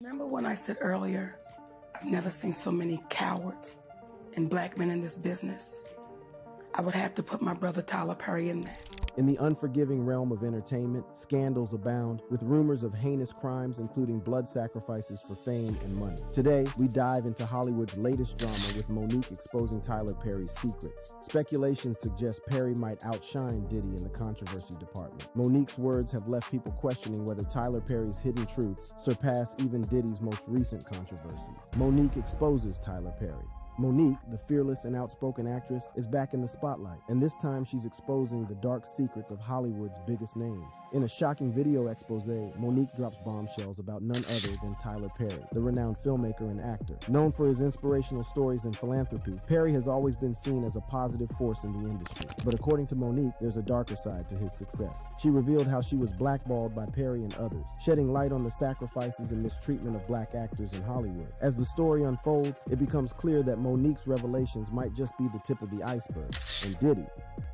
Remember when I said earlier, I've never seen so many cowards and black men in this business? I would have to put my brother Tyler Perry in there. In the unforgiving realm of entertainment, scandals abound, with rumors of heinous crimes including blood sacrifices for fame and money. Today, we dive into Hollywood's latest drama with Monique exposing Tyler Perry's secrets. Speculation suggests Perry might outshine Diddy in the controversy department. Monique's words have left people questioning whether Tyler Perry's hidden truths surpass even Diddy's most recent controversies. Monique exposes Tyler Perry. Monique, the fearless and outspoken actress, is back in the spotlight, and this time she's exposing the dark secrets of Hollywood's biggest names. In a shocking video expose, Monique drops bombshells about none other than Tyler Perry, the renowned filmmaker and actor. Known for his inspirational stories and philanthropy, Perry has always been seen as a positive force in the industry. But according to Monique, there's a darker side to his success. She revealed how she was blackballed by Perry and others, shedding light on the sacrifices and mistreatment of black actors in Hollywood. As the story unfolds, it becomes clear that Monique's revelations might just be the tip of the iceberg, and Diddy,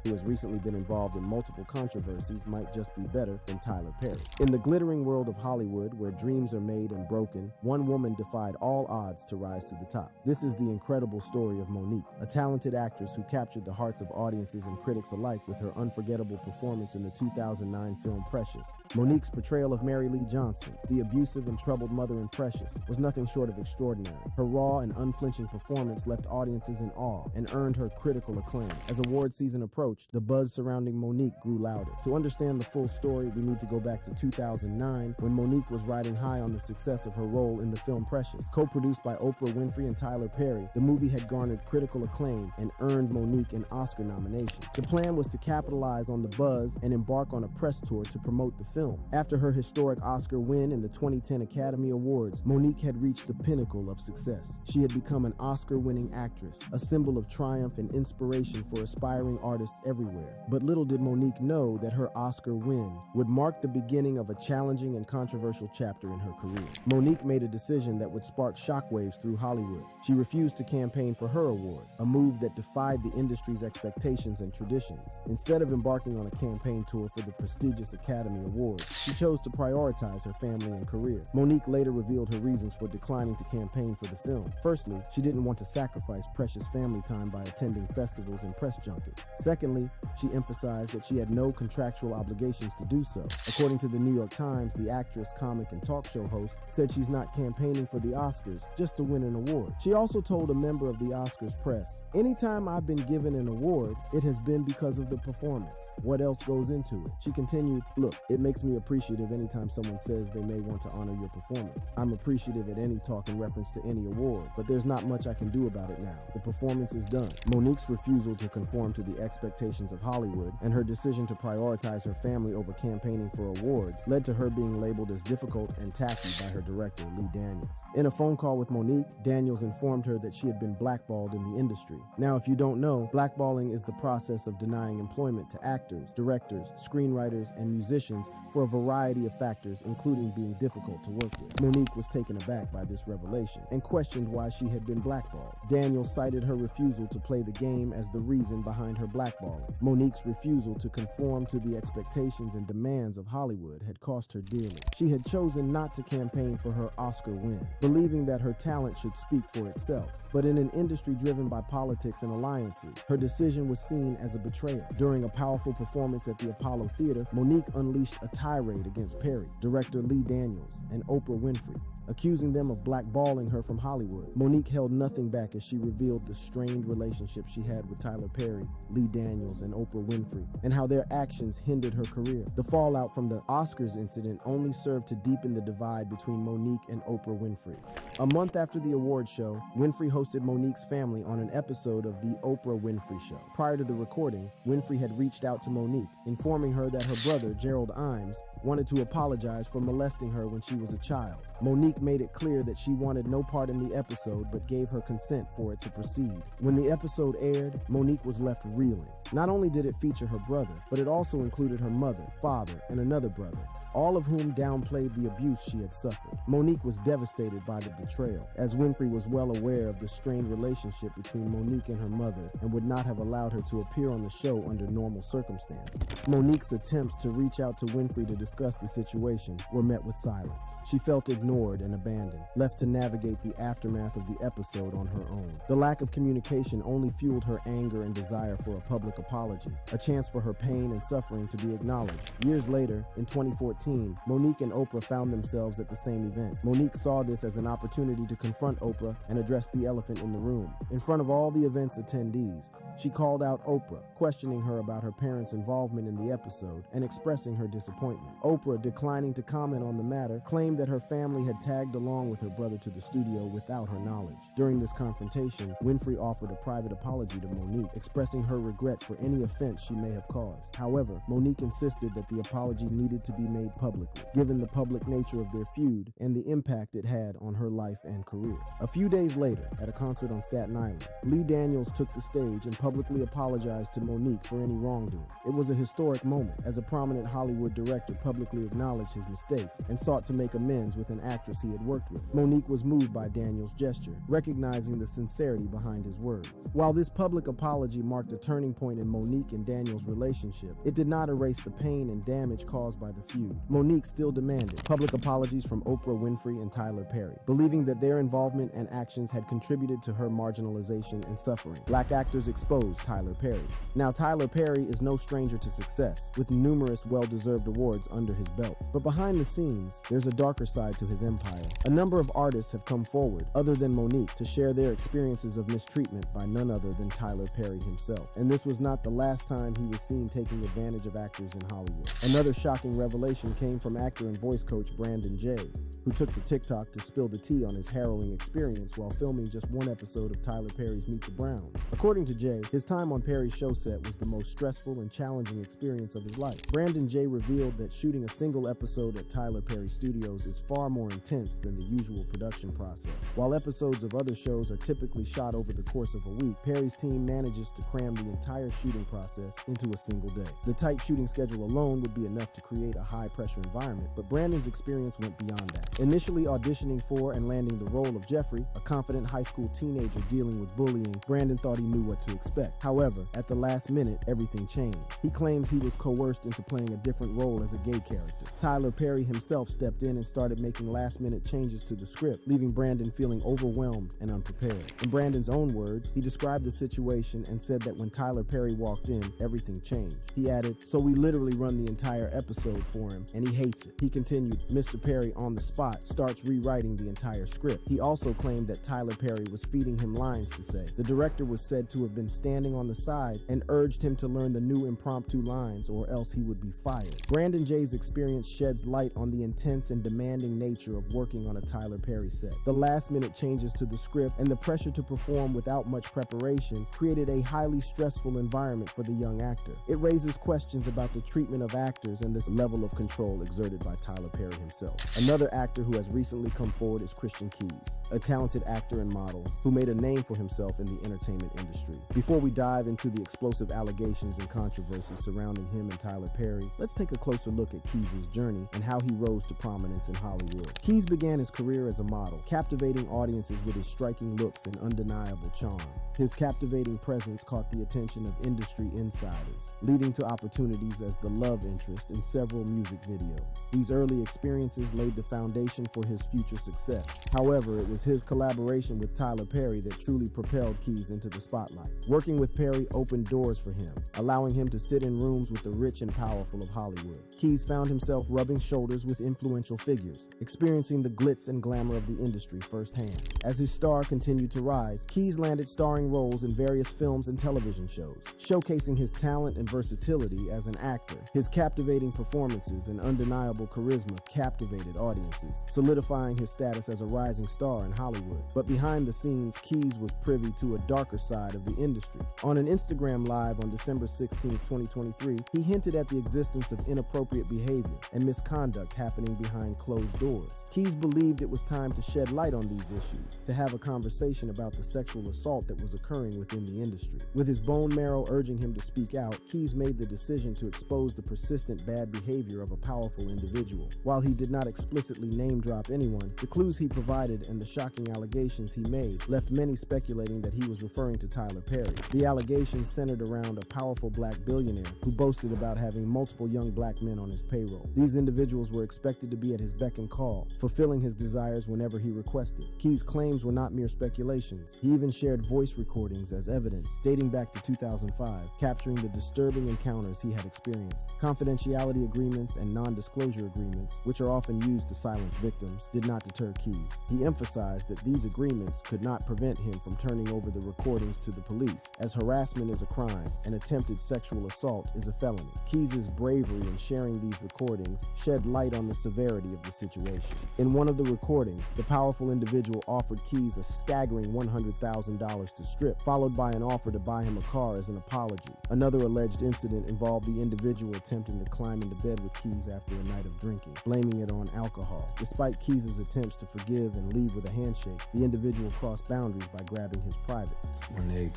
who has recently been involved in multiple controversies, might just be better than Tyler Perry. In the glittering world of Hollywood, where dreams are made and broken, one woman defied all odds to rise to the top. This is the incredible story of Monique, a talented actress who captured the hearts of audiences and critics alike with her unforgettable performance in the 2009 film Precious. Monique's portrayal of Mary Lee Johnston, the abusive and troubled mother in Precious, was nothing short of extraordinary. Her raw and unflinching performance left audiences in awe and earned her critical acclaim. As award season approached, the buzz surrounding Monique grew louder. To understand the full story, we need to go back to 2009, when Monique was riding high on the success of her role in the film Precious. Co-produced by Oprah Winfrey and Tyler Perry, the movie had garnered critical acclaim and earned Monique an Oscar nomination. The plan was to capitalize on the buzz and embark on a press tour to promote the film. After her historic Oscar win in the 2010 Academy Awards, Monique had reached the pinnacle of success. She had become an Oscar-winning actress, a symbol of triumph and inspiration for aspiring artists everywhere. But little did Monique know that her Oscar win would mark the beginning of a challenging and controversial chapter in her career. Monique made a decision that would spark shockwaves through Hollywood. She refused to campaign for her award, a move that defied the industry's expectations and traditions. Instead of embarking on a campaign tour for the prestigious Academy Awards, she chose to prioritize her family and career. Monique later revealed her reasons for declining to campaign for the film. Firstly, she didn't want to sacrifice precious family time by attending festivals and press junkets. Secondly, she emphasized that she had no contractual obligations to do so. According to the New York Times, the actress, comic, and talk show host said she's not campaigning for the Oscars just to win an award. She also told a member of the Oscars press, "Anytime I've been given an award, it has been because of the performance. What else goes into it?" She continued, "Look, it makes me appreciative anytime someone says they may want to honor your performance. I'm appreciative at any talk in reference to any award, but there's not much I can do about it now. The performance is done." Monique's refusal to conform to the expectations of Hollywood and her decision to prioritize her family over campaigning for awards led to her being labeled as difficult and tacky by her director, Lee Daniels. In a phone call with Monique, Daniels informed her that she had been blackballed in the industry. Now, if you don't know, blackballing is the process of denying employment to actors, directors, screenwriters, and musicians for a variety of factors, including being difficult to work with. Monique was taken aback by this revelation and questioned why she had been blackballed. Daniels cited her refusal to play the game as the reason behind her blackballing. Monique's refusal to conform to the expectations and demands of Hollywood had cost her dearly. She had chosen not to campaign for her Oscar win, believing that her talent should speak for itself. But in an industry driven by politics and alliances, her decision was seen as a betrayal. During a powerful performance at the Apollo Theater, Monique unleashed a tirade against Perry, director Lee Daniels, and Oprah Winfrey, accusing them of blackballing her from Hollywood. Monique held nothing back as she revealed the strained relationship she had with Tyler Perry, Lee Daniels, and Oprah Winfrey, and how their actions hindered her career. The fallout from the Oscars incident only served to deepen the divide between Monique and Oprah Winfrey. A month after the award show, Winfrey hosted Monique's family on an episode of The Oprah Winfrey Show. Prior to the recording, Winfrey had reached out to Monique, informing her that her brother, Gerald Imes, wanted to apologize for molesting her when she was a child. Monique made it clear that she wanted no part in the episode but gave her consent for it to proceed. When the episode aired, Monique was left reeling. Not only did it feature her brother, but it also included her mother, father, and another brother, all of whom downplayed the abuse she had suffered. Monique was devastated by the betrayal, as Winfrey was well aware of the strained relationship between Monique and her mother and would not have allowed her to appear on the show under normal circumstances. Monique's attempts to reach out to Winfrey to discuss the situation were met with silence. She felt ignored and abandoned, left to navigate the aftermath of the episode on her own. The lack of communication only fueled her anger and desire for a public apology, a chance for her pain and suffering to be acknowledged. Years later, in 2014, Monique and Oprah found themselves at the same event. Monique saw this as an opportunity to confront Oprah and address the elephant in the room. In front of all the event's attendees, she called out Oprah, questioning her about her parents' involvement in the episode and expressing her disappointment. Oprah, declining to comment on the matter, claimed that her family had tagged along with her brother to the studio without her knowledge. During this confrontation, Winfrey offered a private apology to Monique, expressing her regret for any offense she may have caused. However, Monique insisted that the apology needed to be made publicly, given the public nature of their feud and the impact it had on her life and career. A few days later, at a concert on Staten Island, Lee Daniels took the stage and publicly apologized to Monique for any wrongdoing. It was a historic moment, as a prominent Hollywood director publicly acknowledged his mistakes and sought to make amends with an actress he had worked with. Monique was moved by Daniels' gesture, recognizing the sincerity behind his words. While this public apology marked a turning point in Monique and Daniels' relationship, it did not erase the pain and damage caused by the feud. Monique still demanded public apologies from Oprah Winfrey and Tyler Perry, believing that their involvement and actions had contributed to her marginalization and suffering. Black actors exposed Tyler Perry. Now, Tyler Perry is no stranger to success, with numerous well-deserved awards under his belt. But behind the scenes, there's a darker side to his empire. A number of artists have come forward, other than Monique, to share their experiences of mistreatment by none other than Tyler Perry himself. And this was not the last time he was seen taking advantage of actors in Hollywood. Another shocking revelation came from actor and voice coach Brandon Jay, who took to TikTok to spill the tea on his harrowing experience while filming just one episode of Tyler Perry's Meet the Browns. According to Jay, his time on Perry's show set was the most stressful and challenging experience of his life. Brandon Jay revealed that shooting a single episode at Tyler Perry Studios is far more intense than the usual production process. While episodes of other shows are typically shot over the course of a week, Perry's team manages to cram the entire shooting process into a single day. The tight shooting schedule alone would be enough to create a high-pressure environment, but Brandon's experience went beyond that. Initially auditioning for and landing the role of Jeffrey, a confident high school teenager dealing with bullying, Brandon thought he knew what to expect. However, at the last minute, everything changed. He claims he was coerced into playing a different role as a gay character. Tyler Perry himself stepped in and started making last-minute changes to the script, leaving Brandon feeling overwhelmed and unprepared. In Brandon's own words, he described the situation and said that when Tyler Perry walked in, everything changed. He added, "So we literally run the entire episode for him, and he hates it." He continued, "Mr. Perry on the spot starts rewriting the entire script." He also claimed that Tyler Perry was feeding him lines to say. The director was said to have been standing on the side and urged him to learn the new impromptu lines or else he would be fired. Brandon Jay's experience sheds light on the intense and demanding nature of working on a Tyler Perry set. The last-minute changes to the script and the pressure to perform without much preparation created a highly stressful environment for the young actor. It raises questions about the treatment of actors and this level of control exerted by Tyler Perry himself. Another actor who has recently come forward is Christian Keys, a talented actor and model who made a name for himself in the entertainment industry. Before we dive into the explosive allegations and controversy surrounding him and Tyler Perry, let's take a closer look at Keys' journey and how he rose to prominence in Hollywood. Keys began his career as a model, captivating audiences with his striking looks and undeniable charm. His captivating presence caught the attention of industry insiders, leading to opportunities as the love interest in several music videos. These early experiences laid the foundation for his future success. However, it was his collaboration with Tyler Perry that truly propelled Keys into the spotlight. Working with Perry opened doors for him, allowing him to sit in rooms with the rich and powerful of Hollywood. Keys found himself rubbing shoulders with influential figures, experiencing the glitz and glamour of the industry firsthand. As his star continued to rise, Keys landed starring roles in various films and television shows, showcasing his talent and versatility as an actor. His captivating performances and undeniable charisma captivated audiences, solidifying his status as a rising star in Hollywood. But behind the scenes, Keys was privy to a darker side of the industry. industry. On an Instagram Live on December 16, 2023, he hinted at the existence of inappropriate behavior and misconduct happening behind closed doors. Keys believed it was time to shed light on these issues, to have a conversation about the sexual assault that was occurring within the industry. With his bone marrow urging him to speak out, Keys made the decision to expose the persistent bad behavior of a powerful individual. While he did not explicitly name drop anyone, the clues he provided and the shocking allegations he made left many speculating that he was referring to Tyler Perry. The allegations centered around a powerful black billionaire who boasted about having multiple young black men on his payroll. These individuals were expected to be at his beck and call, fulfilling his desires whenever he requested. Keys' claims were not mere speculations. He even shared voice recordings as evidence, dating back to 2005, capturing the disturbing encounters he had experienced. Confidentiality agreements and non-disclosure agreements, which are often used to silence victims, did not deter Keys. He emphasized that these agreements could not prevent him from turning over the recordings to the police, as harassment is a crime and attempted sexual assault is a felony. Keys' bravery in sharing these recordings shed light on the severity of the situation. In one of the recordings, the powerful individual offered Keys a staggering $100,000 to strip, followed by an offer to buy him a car as an apology. Another alleged incident involved the individual attempting to climb into bed with Keys after a night of drinking, blaming it on alcohol. Despite Keys' attempts to forgive and leave with a handshake, the individual crossed boundaries by grabbing his privates. When they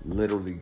literally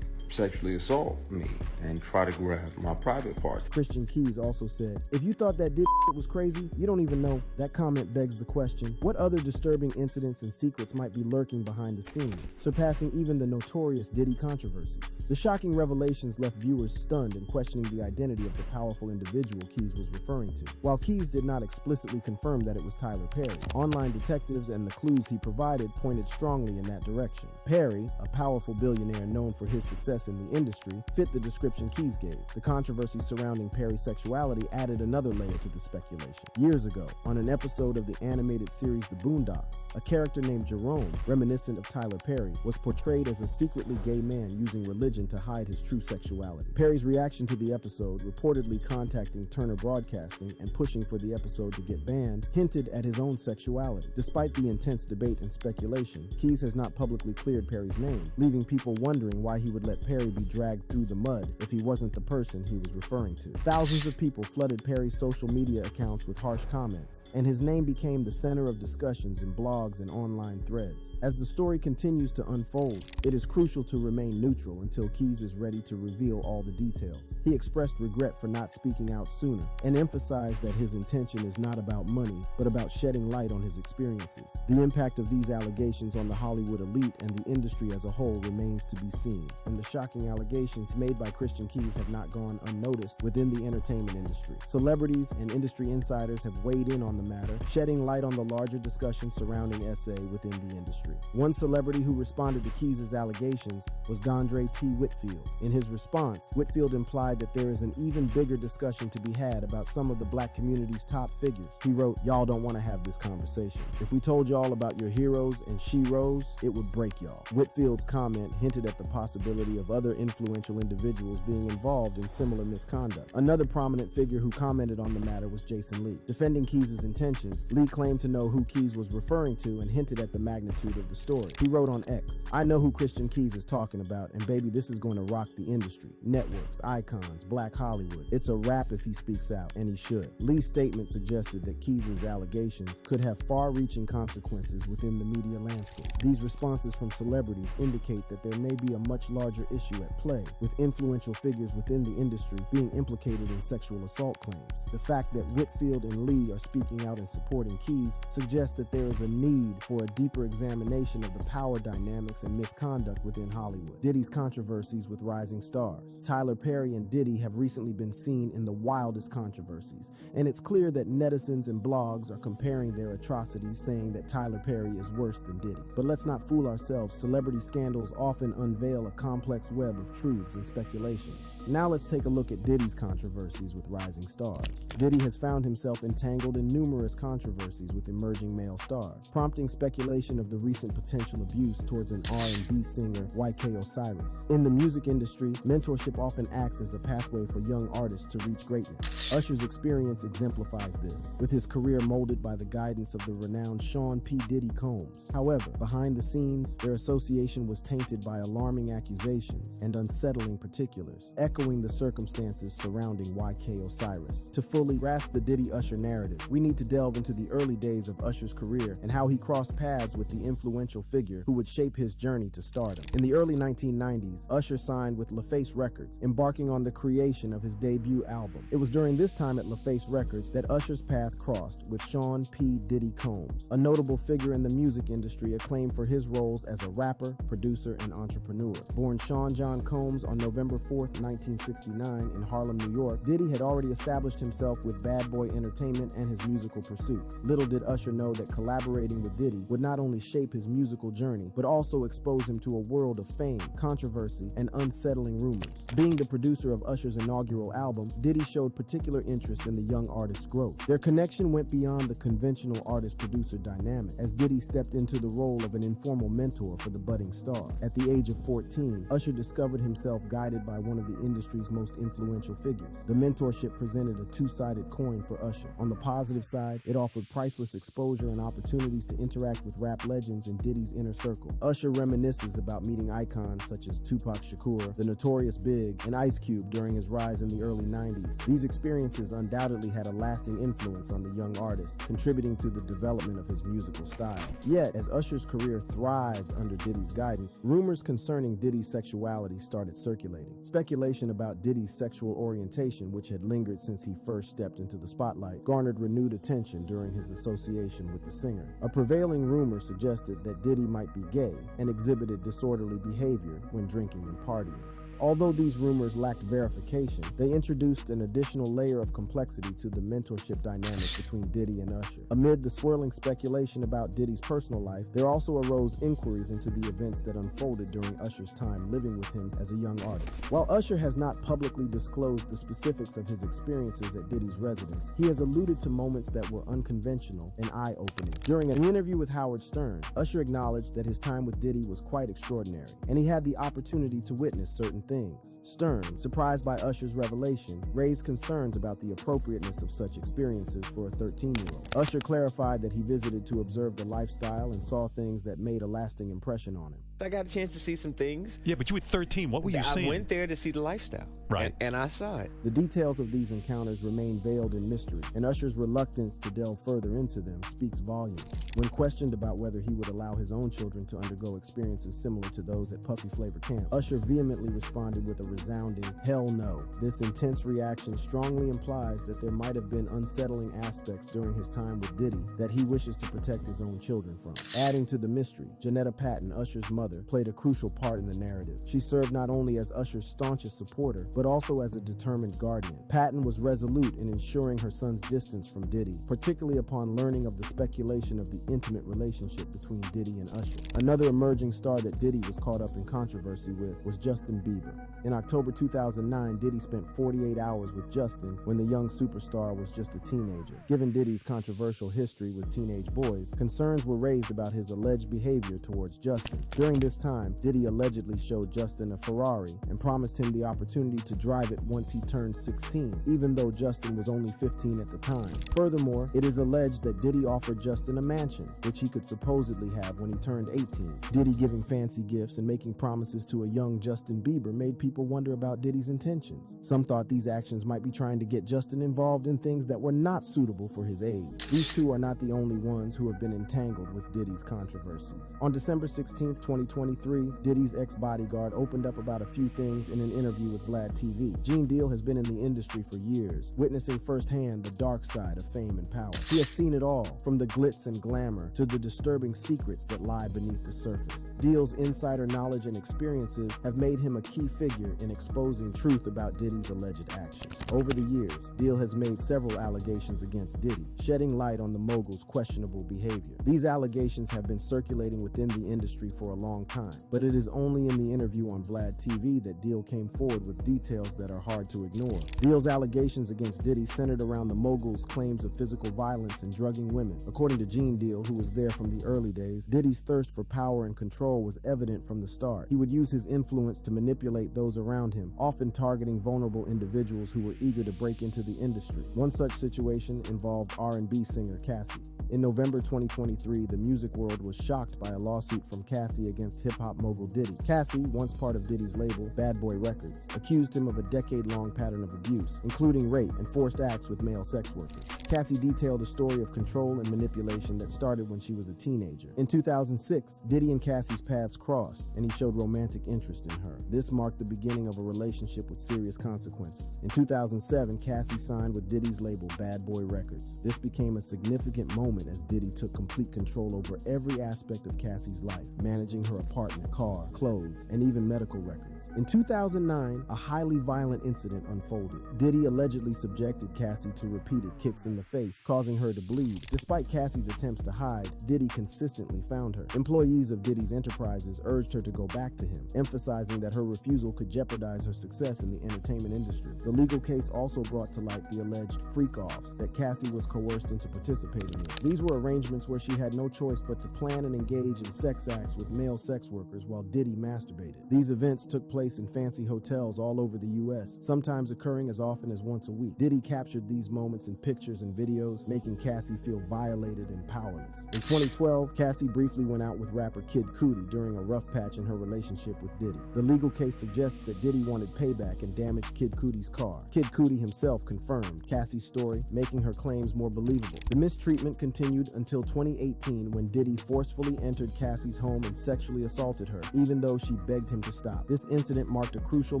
sexually assault me and try to grab my private parts. Christian Keys also said, "If you thought that Diddy was crazy, you don't even know." That comment begs the question, what other disturbing incidents and secrets might be lurking behind the scenes, surpassing even the notorious Diddy controversies? The shocking revelations left viewers stunned and questioning the identity of the powerful individual Keys was referring to. While Keys did not explicitly confirm that it was Tyler Perry, online detectives and the clues he provided pointed strongly in that direction. Perry, a powerful billionaire known for his success in the industry, fit the description Keys gave. The controversy surrounding Perry's sexuality added another layer to the speculation. Years ago, on an episode of the animated series The Boondocks, a character named Jerome, reminiscent of Tyler Perry, was portrayed as a secretly gay man using religion to hide his true sexuality. Perry's reaction to the episode, reportedly contacting Turner Broadcasting and pushing for the episode to get banned, hinted at his own sexuality. Despite the intense debate and speculation, Keys has not publicly cleared Perry's name, leaving people wondering why he would let Perry be dragged through the mud if he wasn't the person he was referring to. Thousands of people flooded Perry's social media accounts with harsh comments, and his name became the center of discussions in blogs and online threads. As the story continues to unfold, it is crucial to remain neutral until Keys is ready to reveal all the details. He expressed regret for not speaking out sooner and emphasized that his intention is not about money, but about shedding light on his experiences. The impact of these allegations on the Hollywood elite and the industry as a whole remains to be seen, and the shocking allegations made by Christian Keys have not gone unnoticed within the entertainment industry. Celebrities and industry insiders have weighed in on the matter, shedding light on the larger discussion surrounding SA within the industry. One celebrity who responded to Keys' allegations was Dondre T. Whitfield. In his response, Whitfield implied that there is an even bigger discussion to be had about some of the black community's top figures. He wrote, "Y'all don't want to have this conversation. If we told y'all about your heroes and sheroes, it would break y'all." Whitfield's comment hinted at the possibility of other influential individuals being involved in similar misconduct. Another prominent figure who commented on the matter was Jason Lee. Defending Keys' intentions, Lee claimed to know who Keys was referring to and hinted at the magnitude of the story. He wrote on X, "I know who Christian Keys is talking about, and baby, this is going to rock the industry. Networks, icons, Black Hollywood. It's a wrap if he speaks out, and he should." Lee's statement suggested that Keys' allegations could have far-reaching consequences within the media landscape. These responses from celebrities indicate that there may be a much larger issue at play, with influential figures within the industry being implicated in sexual assault claims. The fact that Whitfield and Lee are speaking out and supporting Keys suggests that there is a need for a deeper examination of the power dynamics and misconduct within Hollywood. Diddy's controversies with rising stars. Tyler Perry and Diddy have recently been seen in the wildest controversies, and it's clear that netizens and blogs are comparing their atrocities, saying that Tyler Perry is worse than Diddy. But let's not fool ourselves, celebrity scandals often unveil a complex complex web of truths and speculations. Now let's take a look at Diddy's controversies with rising stars. Diddy has found himself entangled in numerous controversies with emerging male stars, prompting speculation of the recent potential abuse towards an R&B singer, YK Osiris. In the music industry, mentorship often acts as a pathway for young artists to reach greatness. Usher's experience exemplifies this, with his career molded by the guidance of the renowned Sean P. Diddy Combs. However, behind the scenes, their association was tainted by alarming accusations and unsettling particulars, echoing the circumstances surrounding YK Osiris. To fully grasp the Diddy-Usher narrative, we need to delve into the early days of Usher's career and how he crossed paths with the influential figure who would shape his journey to stardom. In the early 1990s, Usher signed with LaFace Records, embarking on the creation of his debut album. It was during this time at LaFace Records that Usher's path crossed with Sean P. Diddy Combs, a notable figure in the music industry acclaimed for his roles as a rapper, producer, and entrepreneur. Born Sean John Combs on November 4th, 1969 in Harlem, New York, Diddy had already established himself with Bad Boy Entertainment and his musical pursuits. Little did Usher know that collaborating with Diddy would not only shape his musical journey, but also expose him to a world of fame, controversy, and unsettling rumors. Being the producer of Usher's inaugural album, Diddy showed particular interest in the young artist's growth. Their connection went beyond the conventional artist-producer dynamic, as Diddy stepped into the role of an informal mentor for the budding star. At the age of 14, Usher discovered himself guided by one of the industry's most influential figures. The mentorship presented a two-sided coin for Usher. On the positive side, it offered priceless exposure and opportunities to interact with rap legends in Diddy's inner circle. Usher reminisces about meeting icons such as Tupac Shakur, the Notorious Big, and Ice Cube during his rise in the early 90s. These experiences undoubtedly had a lasting influence on the young artist, contributing to the development of his musical style. Yet, as Usher's career thrived under Diddy's guidance, rumors concerning Diddy's sexuality started circulating. Speculation about Diddy's sexual orientation, which had lingered since he first stepped into the spotlight, garnered renewed attention during his association with the singer. A prevailing rumor suggested that Diddy might be gay and exhibited disorderly behavior when drinking and partying. Although these rumors lacked verification, they introduced an additional layer of complexity to the mentorship dynamic between Diddy and Usher. Amid the swirling speculation about Diddy's personal life, there also arose inquiries into the events that unfolded during Usher's time living with him as a young artist. While Usher has not publicly disclosed the specifics of his experiences at Diddy's residence, he has alluded to moments that were unconventional and eye-opening. During an interview with Howard Stern, Usher acknowledged that his time with Diddy was quite extraordinary, and he had the opportunity to witness certain things. Stern, surprised by Usher's revelation, raised concerns about the appropriateness of such experiences for a 13-year-old. Usher clarified that he visited to observe the lifestyle and saw things that made a lasting impression on him. I got a chance to see some things. Yeah, but you were 13. What were you seeing? I went there to see the lifestyle. Right. And I saw it. The details of these encounters remain veiled in mystery, and Usher's reluctance to delve further into them speaks volumes. When questioned about whether he would allow his own children to undergo experiences similar to those at Puffy Flavor Camp, Usher vehemently responded with a resounding, "Hell no." This intense reaction strongly implies that there might have been unsettling aspects during his time with Diddy that he wishes to protect his own children from. Adding to the mystery, Janetta Patton, Usher's mother, played a crucial part in the narrative. She served not only as Usher's staunchest supporter, but also as a determined guardian. Patton was resolute in ensuring her son's distance from Diddy, particularly upon learning of the speculation of the intimate relationship between Diddy and Usher. Another emerging star that Diddy was caught up in controversy with was Justin Bieber. In October 2009, Diddy spent 48 hours with Justin when the young superstar was just a teenager. Given Diddy's controversial history with teenage boys, concerns were raised about his alleged behavior towards Justin. During this time, Diddy allegedly showed Justin a Ferrari and promised him the opportunity to drive it once he turned 16, even though Justin was only 15 at the time. Furthermore, it is alleged that Diddy offered Justin a mansion, which he could supposedly have when he turned 18. Diddy giving fancy gifts and making promises to a young Justin Bieber made people wonder about Diddy's intentions. Some thought these actions might be trying to get Justin involved in things that were not suitable for his age. These two are not the only ones who have been entangled with Diddy's controversies. On December 16th, 2023, Diddy's ex-bodyguard opened up about a few things in an interview with Vlad TV. Gene Deal has been in the industry for years, witnessing firsthand the dark side of fame and power. He has seen it all, from the glitz and glamour to the disturbing secrets that lie beneath the surface. Deal's insider knowledge and experiences have made him a key figure in exposing truth about Diddy's alleged actions. Over the years, Deal has made several allegations against Diddy, shedding light on the mogul's questionable behavior. These allegations have been circulating within the industry for a long long time. But it is only in the interview on Vlad TV that Deal came forward with details that are hard to ignore. Deal's allegations against Diddy centered around the mogul's claims of physical violence and drugging women. According to Gene Deal, who was there from the early days, Diddy's thirst for power and control was evident from the start. He would use his influence to manipulate those around him, often targeting vulnerable individuals who were eager to break into the industry. One such situation involved R&B singer Cassie. In November 2023, the music world was shocked by a lawsuit from Cassie against hip-hop mogul Diddy. Cassie, once part of Diddy's label, Bad Boy Records, accused him of a decade-long pattern of abuse, including rape and forced acts with male sex workers. Cassie detailed a story of control and manipulation that started when she was a teenager. In 2006, Diddy and Cassie's paths crossed, and he showed romantic interest in her. This marked the beginning of a relationship with serious consequences. In 2007, Cassie signed with Diddy's label, Bad Boy Records. This became a significant moment as Diddy took complete control over every aspect of Cassie's life, managing her apartment, car, clothes, and even medical records. In 2009, a highly violent incident unfolded. Diddy allegedly subjected Cassie to repeated kicks in the face, causing her to bleed. Despite Cassie's attempts to hide, Diddy consistently found her. Employees of Diddy's enterprises urged her to go back to him, emphasizing that her refusal could jeopardize her success in the entertainment industry. The legal case also brought to light the alleged freak-offs that Cassie was coerced into participating in. These were arrangements where she had no choice but to plan and engage in sex acts with male sex workers while Diddy masturbated. These events took place in fancy hotels all over the U.S., sometimes occurring as often as once a week. Diddy captured these moments in pictures and videos, making Cassie feel violated and powerless. In 2012, Cassie briefly went out with rapper Kid Cudi during a rough patch in her relationship with Diddy. The legal case suggests that Diddy wanted payback and damaged Kid Cudi's car. Kid Cudi himself confirmed Cassie's story, making her claims more believable. The mistreatment continued until 2018 when Diddy forcefully entered Cassie's home and sexually assaulted her, even though she begged him to stop. This incident marked a crucial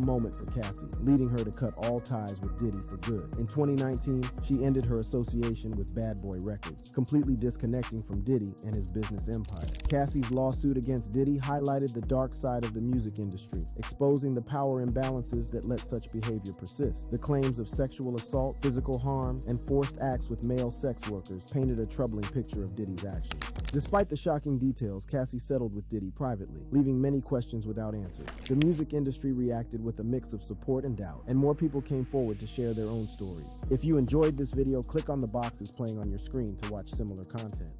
moment for Cassie, leading her to cut all ties with Diddy for good. In 2019, she ended her association with Bad Boy Records, completely disconnecting from Diddy and his business empire. Cassie's lawsuit against Diddy highlighted the dark side of the music industry, exposing the power imbalances that let such behavior persist. The claims of sexual assault, physical harm, and forced acts with male sex workers painted a troubling picture of Diddy's actions. Despite the shocking details, Cassie settled with Diddy privately, leaving many questions without answers. The music industry reacted with a mix of support and doubt, and more people came forward to share their own stories. If you enjoyed this video, click on the boxes playing on your screen to watch similar content.